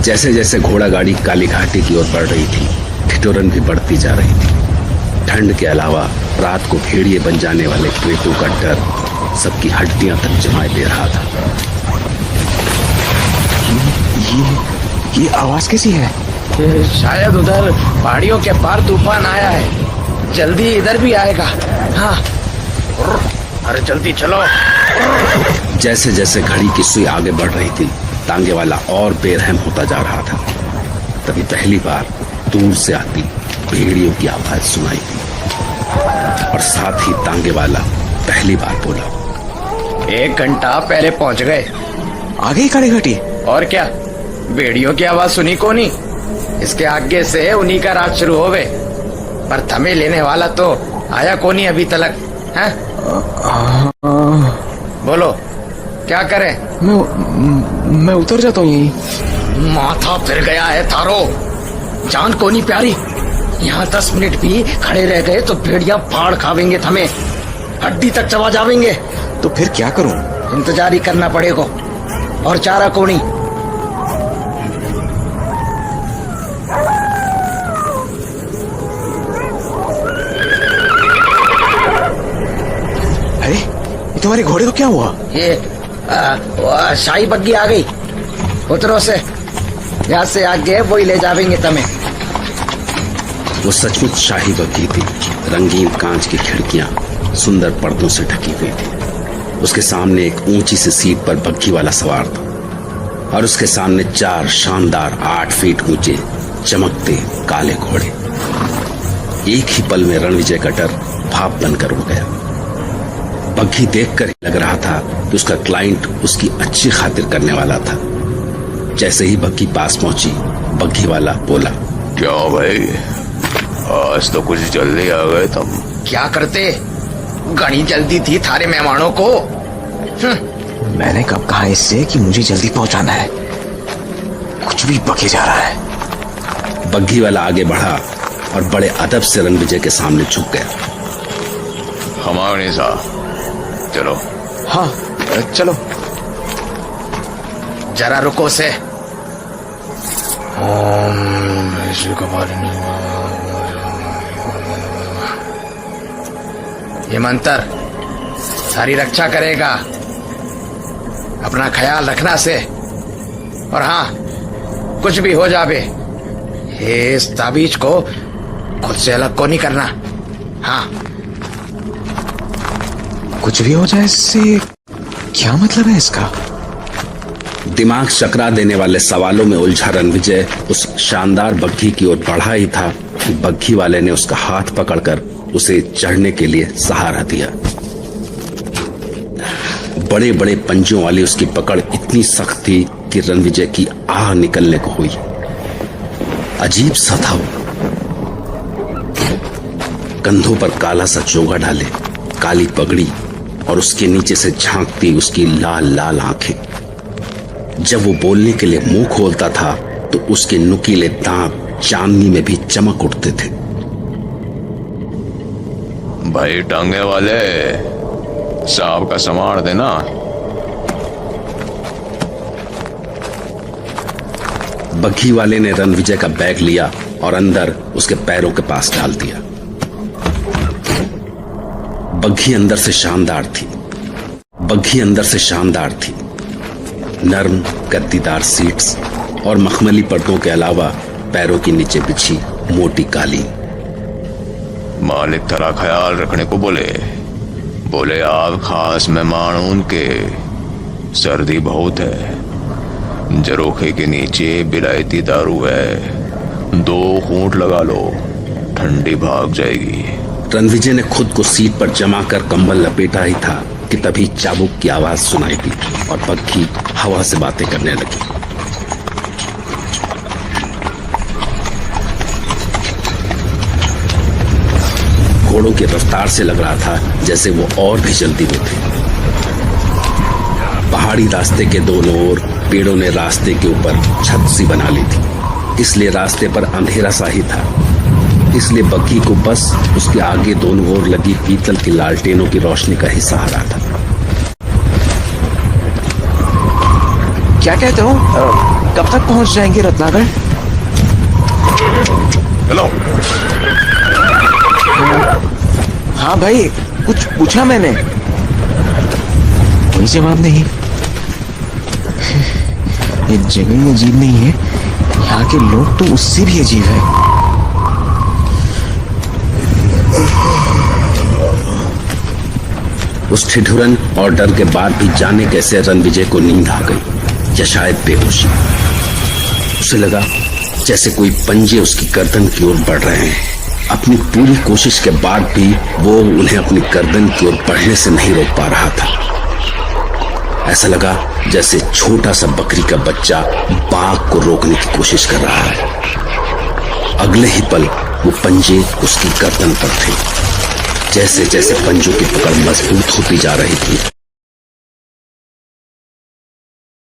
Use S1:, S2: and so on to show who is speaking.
S1: जैसे जैसे घोड़ा गाड़ी काली घाटी की ओर बढ़ रही थी, ठिठुरन भी बढ़ती जा रही थी। ठंड के अलावा रात को भेड़िए बन जाने वाले पेटों का डर सबकी हड्डियां तक जमाए दे रहा था।
S2: ये आवाज कैसी है?
S3: शायद उधर पहाड़ियों के पार तूफान आया है, जल्दी इधर भी आएगा। हाँ, अरे जल्दी चलो।
S1: जैसे जैसे घड़ी की सुई आगे बढ़ रही थी, तांगे वाला और बेरहम होता जा रहा था। तभी पहली बार दूर से आती भेड़ियों की आवाज सुनाई दी और साथ ही तांगे वाला पहली बार बोला,
S3: 1 घंटा पहले पहुंच गए।
S2: आगे ही काली घाटी?
S3: और क्या, भेड़ियों की आवाज सुनी को नहीं, इसके आगे से उन्हीं का राज शुरू होवे। पर थमे लेने वाला तो आया को नहीं अभी तक है? बोलो क्या करें?
S2: मैं उतर जाता हूँ यहीं।
S3: माथा फिर गया है थारो, जान को नहीं प्यारी। यहाँ 10 मिनट भी खड़े रह गए तो भेड़िया फाड़ खावेंगे, थमे हड्डी तक चबा जावेंगे।
S2: तो फिर क्या करूं?
S3: इंतजार ही करना पड़ेगा, और चारा को नहीं।
S2: अरे ये तुम्हारे घोड़े को क्या हुआ?
S3: ये शाही बग्गी आ गई, उतरो से, यहाँ से आगे वही ले जावेंगे तमें।
S1: वो सचमुच शाही बग्गी थी। रंगीन कांच की खिड़कियां सुंदर पर्दों से ढकी हुई थी। उसके सामने एक ऊंची सी सीट पर बग्घी वाला सवार था और उसके सामने 4 शानदार 8 फीट ऊंचे चमकते काले घोड़े। एक ही पल में रणविजय का डर भाप बनकर उड़ गया। बग्घी देखकर ही लग रहा था कि उसका क्लाइंट उसकी अच्छी खातिर करने वाला था। जैसे ही बग्घी पास पहुंची, बग्घी वाला बोला,
S4: क्या भाई, आज तो कुछ जल्दी आ गए तुम।
S3: क्या करते, घनी जल्दी थी थारे मेहमानों को।
S2: मैंने कब कहा इससे कि मुझे जल्दी पहुंचाना है? कुछ भी बके जा रहा है।
S1: बग्घी वाला आगे बढ़ा और बड़े अदब से रणविजय के सामने झुक गया।
S4: हमारे साथ चलो।
S2: हाँ चलो।
S3: जरा रुको से। ये मंत्र सारी रक्षा करेगा, अपना ख्याल रखना से। और हाँ, कुछ भी हो जावे, इस ताबीज को खुद से अलग को नहीं करना। हाँ,
S2: कुछ भी हो जाए इससे क्या मतलब है इसका?
S1: दिमाग चकरा देने वाले सवालों में उलझा रणविजय उस शानदार बग्घी की ओर बढ़ा ही था कि बग्घी वाले ने उसका हाथ पकड़कर उसे चढ़ने के लिए सहारा दिया। बड़े बड़े पंजों वाली उसकी पकड़ इतनी सख्त थी कि रणविजय की आह निकलने को हुई। अजीब सा था वो। कंधों पर काला सा चोगा डाले, काली पगड़ी और उसके नीचे से झांकती उसकी लाल लाल आंखें। जब वो बोलने के लिए मुंह खोलता था तो उसके नुकीले दांत चांदनी में भी चमक उठते थे।
S4: भाई टांगे वाले, सांप का संभाल देना।
S1: बग्घी वाले ने रणविजय का बैग लिया और अंदर उसके पैरों के पास डाल दिया। बग्घी अंदर से शानदार थी। बग्घी अंदर से शानदार थी। नर्म गद्दीदार सीट्स और मखमली पर्दों के अलावा पैरों के नीचे बिछी मोटी कालीन।
S4: मालिक तेरा ख्याल रखने को बोले आप खास मेहमान उनके। सर्दी बहुत है, जरोखे के नीचे बिलायती दारू है, 2 घूंट लगा लो, ठंडी भाग जाएगी।
S1: रणविजय ने खुद को सीट पर जमा कर कंबल लपेटा ही था कि तभी चाबुक की आवाज सुनाई दी और बग्घी हवा से बातें करने लगी। घोड़ों की रफ्तार से लग रहा था जैसे वो और भी जल्दी में थे। पहाड़ी रास्ते के दोनों ओर पेड़ों ने रास्ते के ऊपर छत सी बना ली थी, इसलिए रास्ते पर अंधेरा सा ही था। इसलिए बग्घी को बस उसके आगे दोनों ओर लगी पीतल की लालटेनों की रोशनी का ही सहारा था।
S2: क्या कहते हो? कब तक पहुंच जाएंगे रत्नाकर?
S4: चलो।
S2: हाँ भाई, कुछ पूछा मैंने, कोई जवाब नहीं। ये जगह ही अजीब नहीं है, यहाँ के लोग तो उससे भी अजीब है।
S1: उस ठिठुरन और डर के बाद भी जाने कैसे रणविजय को नींद आ गई या शायद बेहोशी। उसे लगा जैसे कोई पंजे उसकी गर्दन की ओर बढ़ रहे हैं। अपनी पूरी कोशिश के बाद भी वो उन्हें अपनी गर्दन की ओर बढ़ने से नहीं रोक पा रहा था। ऐसा लगा जैसे छोटा सा बकरी का बच्चा बाघ को रोकने की कोशिश कर रहा है। अगले ही पल वो पंजे उसकी गर्दन पर थे। जैसे जैसे पंजों की पकड़ मजबूत होती जा रही थी,